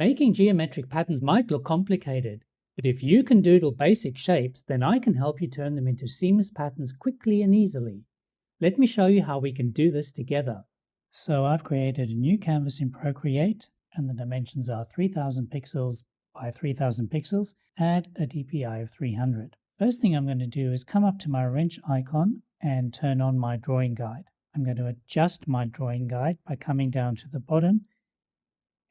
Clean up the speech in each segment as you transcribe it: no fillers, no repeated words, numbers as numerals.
Making geometric patterns might look complicated, but if you can doodle basic shapes, then I can help you turn them into seamless patterns quickly and easily. Let me show you how we can do this together. So I've created a new canvas in Procreate, and the dimensions are 3000 pixels by 3000 pixels at a DPI of 300. First thing I'm going to do is come up to my wrench icon and turn on my drawing guide. I'm going to adjust my drawing guide by coming down to the bottom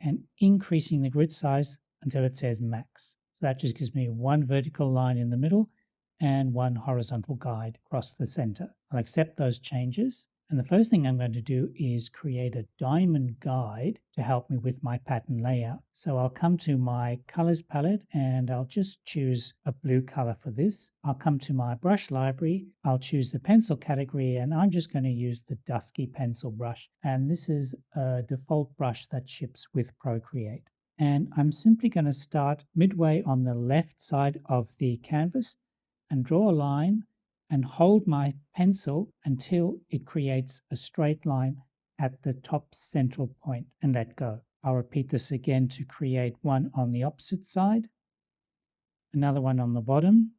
and increasing the grid size until it says max. So that just gives me one vertical line in the middle and one horizontal guide across the center. I'll accept those changes. And the first thing I'm going to do is create a diamond guide to help me with my pattern layout. So I'll come to my colors palette and I'll just choose a blue color for this. I'll come to my brush library. I'll choose the pencil category and I'm just going to use the dusky pencil brush. And this is a default brush that ships with Procreate. And I'm simply going to start midway on the left side of the canvas and draw a line and hold my pencil until it creates a straight line at the top central point and let go. I'll repeat this again to create one on the opposite side, another one on the bottom,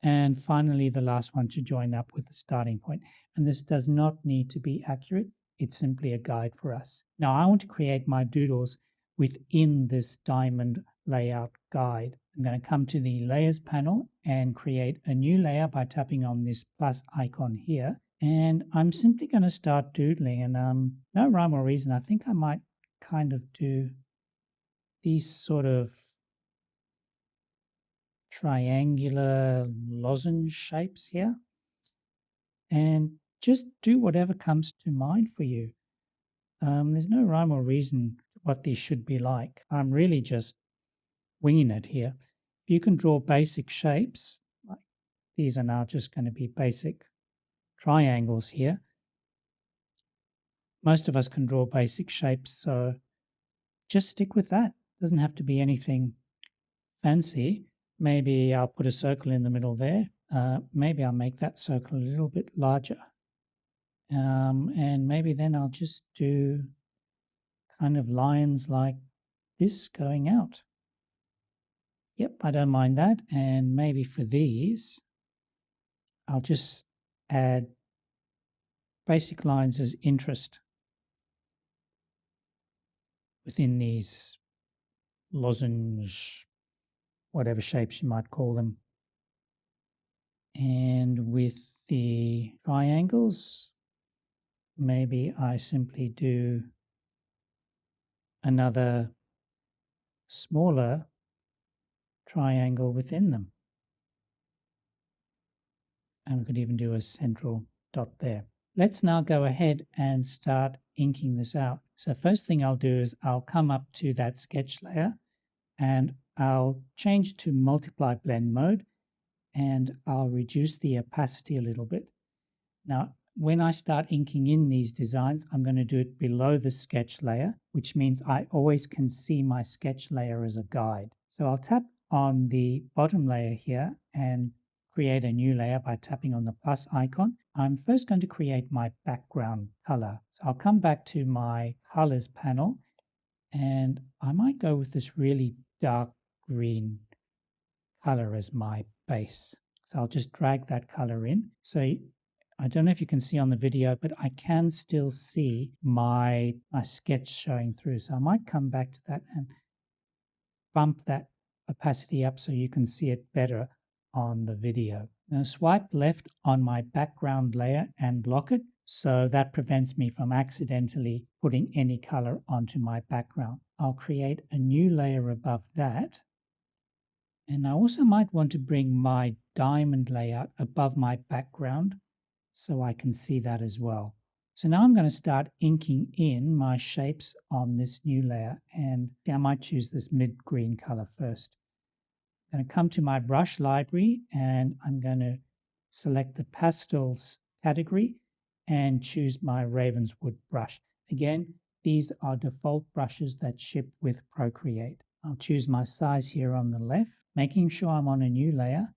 and finally the last one to join up with the starting point. And this does not need to be accurate. It's simply a guide for us. Now I want to create my doodles within this diamond layout guide. I'm going to come to the layers panel and create a new layer by tapping on this plus icon here. And I'm simply going to start doodling, and no rhyme or reason. I think I might kind of do these sort of triangular lozenge shapes here. And just do whatever comes to mind for you. There's no rhyme or reason what these should be like. I'm really just winging it here. You can draw basic shapes. Like these are now just going to be basic triangles here. Most of us can draw basic shapes, so just stick with that. Doesn't have to be anything fancy. Maybe I'll put a circle in the middle there. Maybe I'll make that circle a little bit larger. And maybe then I'll just do kind of lines like this going out. Yep, I don't mind that. And maybe for these, I'll just add basic lines as interest within these lozenge, whatever shapes you might call them. And with the triangles, maybe I simply do another smaller triangle within them. And we could even do a central dot there. Let's now go ahead and start inking this out. So first thing I'll do is I'll come up to that sketch layer and I'll change to multiply blend mode and I'll reduce the opacity a little bit. Now, when I start inking in these designs, I'm going to do it below the sketch layer, which means I always can see my sketch layer as a guide. So I'll tap on the bottom layer here and create a new layer by tapping on the plus icon. I'm first going to create my background color. So I'll come back to my colors panel and I might go with this really dark green color as my base. So I'll just drag that color in. So I don't know if you can see on the video, but I can still see my sketch showing through. So I might come back to that and bump that opacity up so you can see it better on the video. Now swipe left on my background layer and lock it, so that prevents me from accidentally putting any color onto my background. I'll create a new layer above that. And I also might want to bring my diamond layout above my background so I can see that as well. So now I'm going to start inking in my shapes on this new layer, and I might choose this mid-green color first. I'm going to come to my brush library and I'm going to select the pastels category and choose my Ravenswood brush. Again, these are default brushes that ship with Procreate. I'll choose my size here on the left, making sure I'm on a new layer,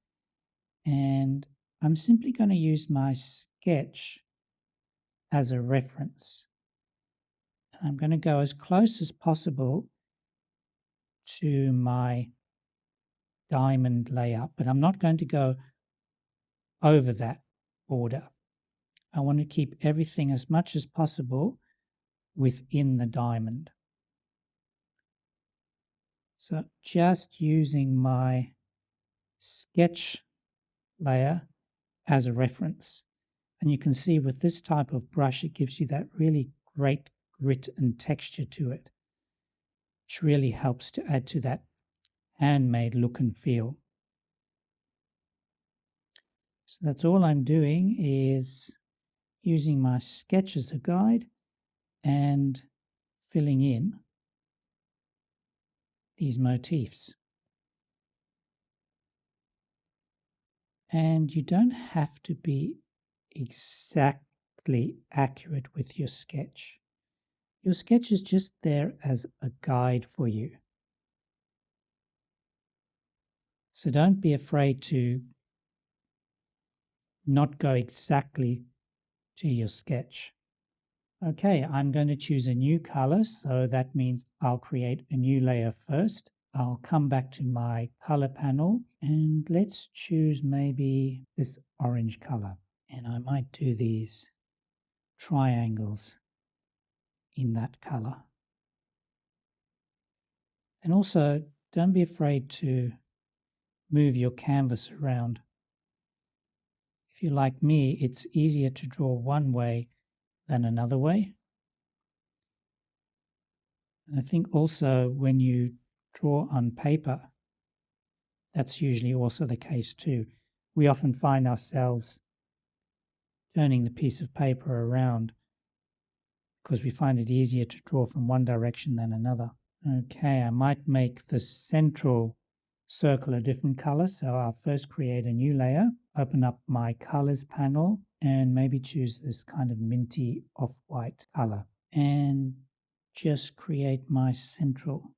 and I'm simply going to use my sketch as a reference. And I'm going to go as close as possible to my diamond layer, but I'm not going to go over that border. I want to keep everything as much as possible within the diamond. So just using my sketch layer as a reference. And you can see with this type of brush, it gives you that really great grit and texture to it, which really helps to add to that handmade look and feel. So that's all I'm doing, is using my sketch as a guide and filling in these motifs. And you don't have to be exactly accurate with your sketch. Your sketch is just there as a guide for you. So don't be afraid to not go exactly to your sketch. Okay, I'm going to choose a new color, so that means I'll create a new layer first. I'll come back to my color panel and let's choose maybe this orange color. And I might do these triangles in that color. And also, don't be afraid to move your canvas around. If you're like me, it's easier to draw one way than another way. And I think also when you draw on paper, that's usually also the case too. We often find ourselves turning the piece of paper around because we find it easier to draw from one direction than another. Okay, I might make the central circle a different color. So I'll first create a new layer, open up my colors panel, and maybe choose this kind of minty off-white color. And just create my central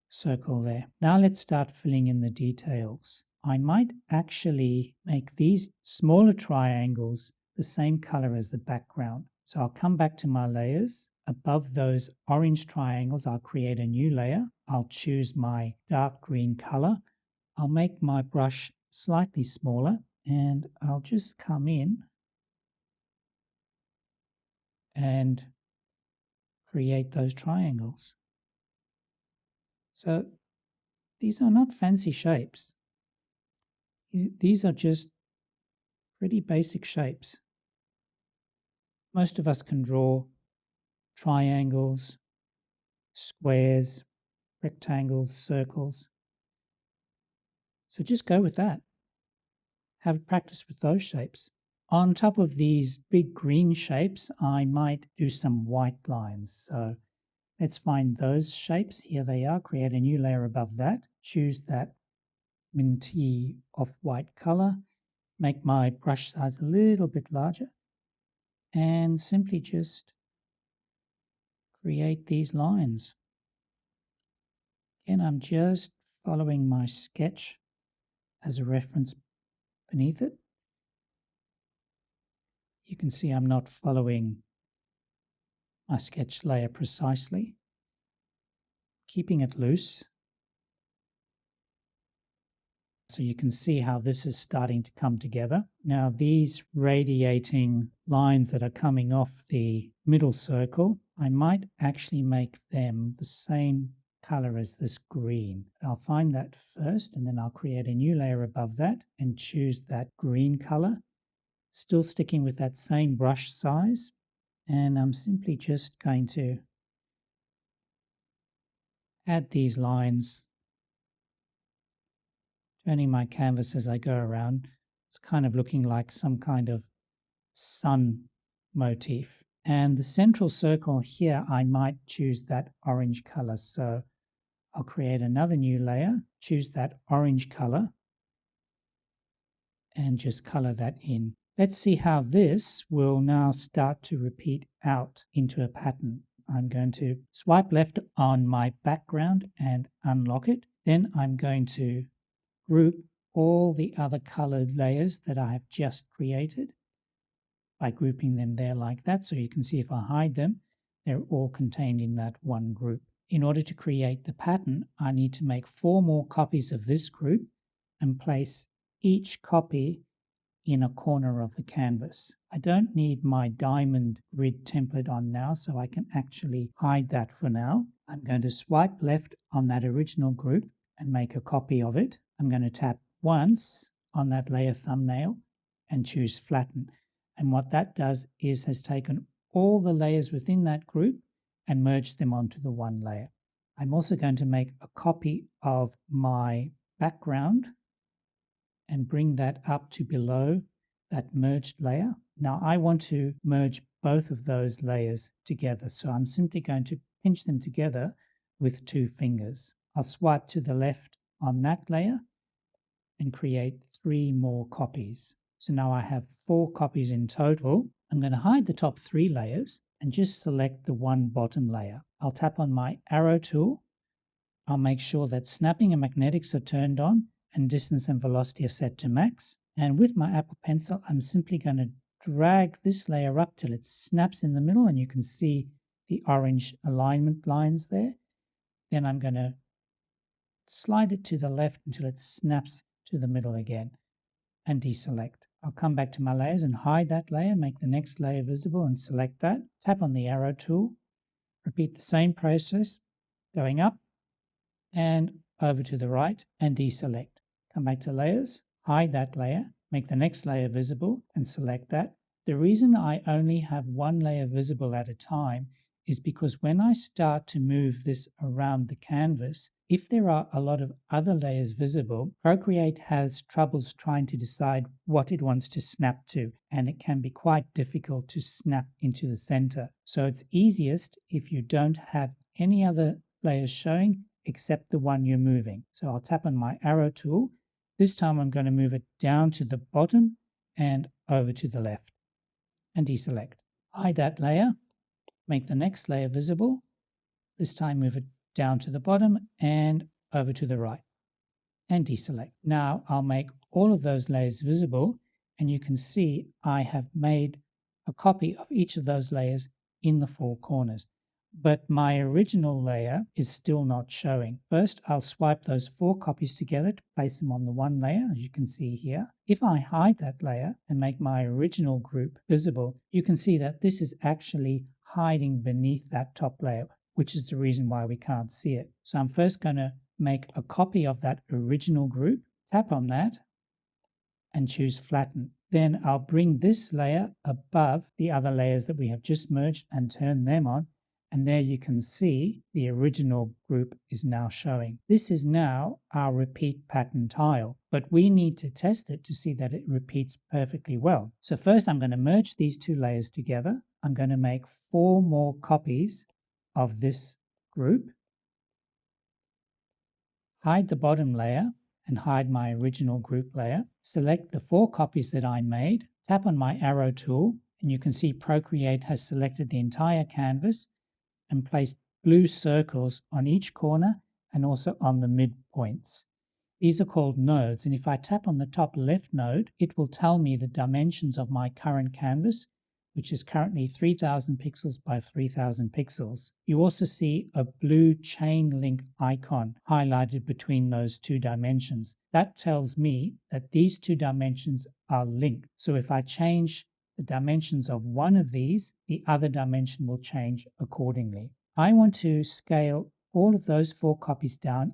circle there. Now let's start filling in the details. I might actually make these smaller triangles the same color as the background. So I'll come back to my layers. Above those orange triangles, I'll create a new layer. I'll choose my dark green color. I'll make my brush slightly smaller and I'll just come in and create those triangles. So these are not fancy shapes. These are just pretty basic shapes. Most of us can draw triangles, squares, rectangles, circles. So just go with that. Have practice with those shapes. On top of these big green shapes, I might do some white lines. So let's find those shapes. Here they are. Create a new layer above that. Choose that minty off-white color. Make my brush size a little bit larger. And simply just create these lines. Again, I'm just following my sketch as a reference beneath it. You can see I'm not following my sketch layer precisely, keeping it loose. So you can see how this is starting to come together. Now these radiating lines that are coming off the middle circle, I might actually make them the same color as this green. I'll find that first and then I'll create a new layer above that and choose that green color, still sticking with that same brush size. And I'm simply just going to add these lines, turning my canvas as I go around. It's kind of looking like some kind of sun motif. And the central circle here, I might choose that orange color. So I'll create another new layer, choose that orange color, and just color that in. Let's see how this will now start to repeat out into a pattern. I'm going to swipe left on my background and unlock it. Then I'm going to group all the other colored layers that I have just created by grouping them there like that. So you can see if I hide them, they're all contained in that one group. In order to create the pattern, I need to make 4 more copies of this group and place each copy in a corner of the canvas. I don't need my diamond grid template on now, so I can actually hide that for now. I'm going to swipe left on that original group and make a copy of it. I'm going to tap once on that layer thumbnail and choose flatten. And what that does is has taken all the layers within that group and merged them onto the one layer. I'm also going to make a copy of my background and bring that up to below that merged layer. Now I want to merge both of those layers together, so I'm simply going to pinch them together with 2 fingers. I'll swipe to the left on that layer and create 3 more copies. So now I have 4 copies in total. I'm going to hide the top 3 layers and just select the one bottom layer. I'll tap on my arrow tool. I'll make sure that snapping and magnetics are turned on and distance and velocity are set to max. And with my Apple Pencil, I'm simply going to drag this layer up till it snaps in the middle, and you can see the orange alignment lines there. Then I'm going to slide it to the left until it snaps to the middle again and deselect. I'll come back to my layers and hide that layer, make the next layer visible and select that. Tap on the arrow tool, repeat the same process, going up and over to the right and deselect. Come back to layers, hide that layer, make the next layer visible and select that. The reason I only have one layer visible at a time is because when I start to move this around the canvas, if there are a lot of other layers visible, Procreate has troubles trying to decide what it wants to snap to, and it can be quite difficult to snap into the center. So it's easiest if you don't have any other layers showing except the one you're moving. So I'll tap on my arrow tool. This time I'm going to move it down to the bottom and over to the left and deselect. Hide that layer, make the next layer visible. This time move it down to the bottom and over to the right and deselect. Now I'll make all of those layers visible, and you can see I have made a copy of each of those layers in the 4 corners. But my original layer is still not showing. First, I'll swipe those 4 copies together to place them on the one layer, as you can see here. If I hide that layer and make my original group visible, you can see that this is actually hiding beneath that top layer, which is the reason why we can't see it. So I'm first going to make a copy of that original group, tap on that, and choose flatten. Then I'll bring this layer above the other layers that we have just merged and turn them on. And there you can see the original group is now showing. This is now our repeat pattern tile, but we need to test it to see that it repeats perfectly well. So first I'm going to merge these 2 layers together. I'm going to make 4 more copies of this group. Hide the bottom layer and hide my original group layer. Select the 4 copies that I made. Tap on my arrow tool and you can see Procreate has selected the entire canvas and placed blue circles on each corner and also on the midpoints. These are called nodes, and if I tap on the top left node, it will tell me the dimensions of my current canvas, which is currently 3000 pixels by 3000 pixels. You also see a blue chain link icon highlighted between those 2 dimensions. That tells me that these 2 dimensions are linked. So if I change the dimensions of one of these, the other dimension will change accordingly. I want to scale all of those 4 copies down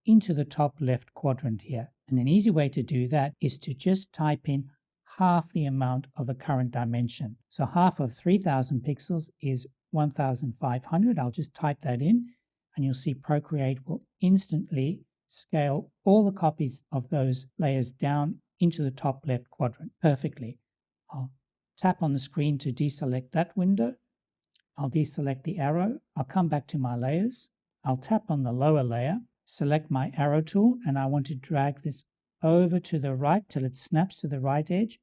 into the top left quadrant here. And an easy way to do that is to just type in half the amount of the current dimension. So half of 3000 pixels is 1500. I'll just type that in and you'll see Procreate will instantly scale all the copies of those layers down into the top left quadrant perfectly. I'll tap on the screen to deselect that window. I'll deselect the arrow. I'll come back to my layers. I'll tap on the lower layer, select my arrow tool, and I want to drag this over to the right till it snaps to the right edge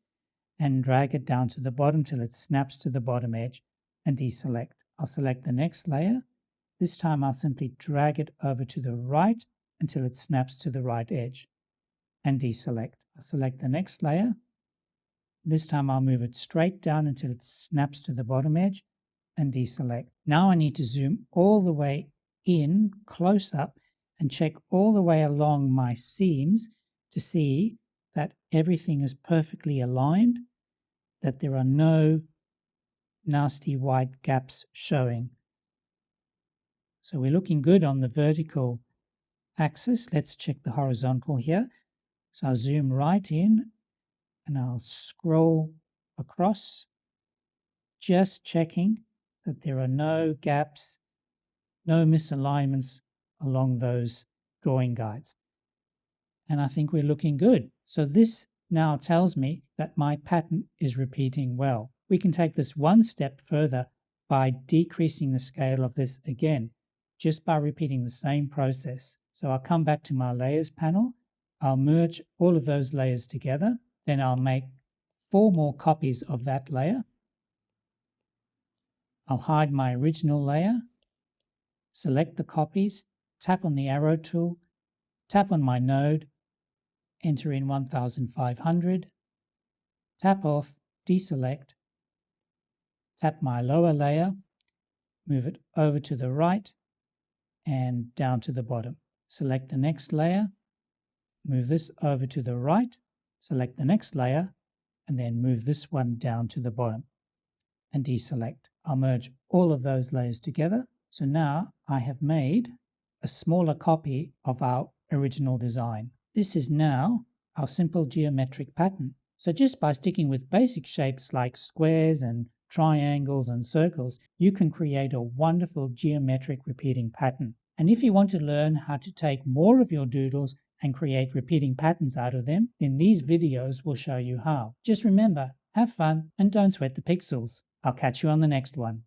and drag it down to the bottom till it snaps to the bottom edge and deselect. I'll select the next layer. This time I'll simply drag it over to the right until it snaps to the right edge and deselect. I'll select the next layer. This time I'll move it straight down until it snaps to the bottom edge and deselect. Now I need to zoom all the way in close up and check all the way along my seams to see that everything is perfectly aligned, that there are no nasty white gaps showing. So we're looking good on the vertical axis. Let's check the horizontal here. So I'll zoom right in and I'll scroll across, just checking that there are no gaps, no misalignments along those drawing guides. And I think we're looking good. So this now tells me that my pattern is repeating well. We can take this one step further by decreasing the scale of this again, just by repeating the same process. So I'll come back to my layers panel. I'll merge all of those layers together. Then I'll make 4 more copies of that layer. I'll hide my original layer, select the copies, tap on the arrow tool, tap on my node, enter in 1500, tap off, deselect, tap my lower layer, move it over to the right and down to the bottom. Select the next layer, move this over to the right, select the next layer, and then move this one down to the bottom and deselect. I'll merge all of those layers together. So now I have made a smaller copy of our original design. This is now our simple geometric pattern. So just by sticking with basic shapes like squares and triangles and circles, you can create a wonderful geometric repeating pattern. And if you want to learn how to take more of your doodles and create repeating patterns out of them, then these videos will show you how. Just remember, have fun and don't sweat the pixels. I'll catch you on the next one.